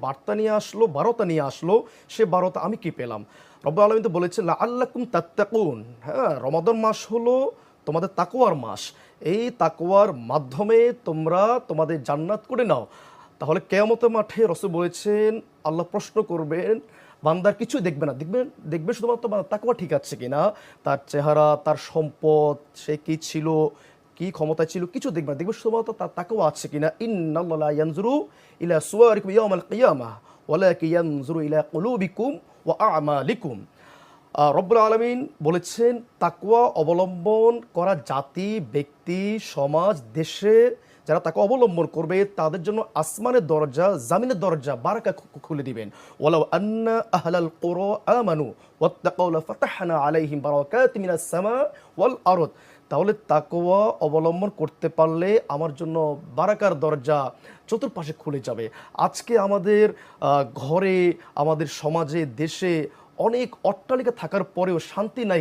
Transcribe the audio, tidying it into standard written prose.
বার্তা নিয়ে আসলো, বারতা নিয়ে আসলো, সে বারতা আমি কি পেলাম? রব্বুল আলামিন তো বলেছেন লাআল্লাকুম তাত্তাকুন। হ্যাঁ, রমাদান মাস হলো তোমাদের তাকওয়ার মাস। এই তাকওয়ার মাধ্যমে তোমরা তোমাদের জান্নাত করে নাও। তাহলে কিয়ামতের মাঠে রাসূল বলেছেন আল্লাহ প্রশ্ন করবেন, বান্দার কিছু দেখবে না, দেখবে শুধুমাত্র তাকওয়া ঠিক আছে কিনা, তার চেহারা, তার সম্পদ, সে কি ছিল, কি ক্ষমতা ছিল, কিছু দেখবে না, দেখবে শুধুমাত্র তার তাকওয়া আছে কিনা। ইন্নাল্লাহা লা ইয়ানজুরু ইলা সুওয়ারিকুম ইয়াউমাল কিয়ামাহ ওয়ালাকিন ইয়ানজুরু ইলা কুলুবিকুম ওয়া আমালিকুম। রব্বুল আলামিন বলেছেন তাকওয়া অবলম্বন করা জাতি, ব্যক্তি, সমাজ, দেশে যারা তাকে অবলম্বন করবে তাদের জন্য আসমানের দরজা, জামিনের দরজা বারাকা খুলে দিবেন। ওয়ালাউ আন্না আহলাল কুরা আমানু ওয়াত্তাকাউ লাফাতাহনা আলাইহিম বারাকাতিম মিনাস সামা ওয়াল আরদ। তাহলে তাকওয়া অবলম্বন করতে পারলে আমার জন্য বারাকার দরজা চতুর্পাশে খুলে যাবে। আজকে আমাদের ঘরে, আমাদের সমাজে, দেশে অনেক অট্টালিকা থাকার পরেও শান্তি নাই।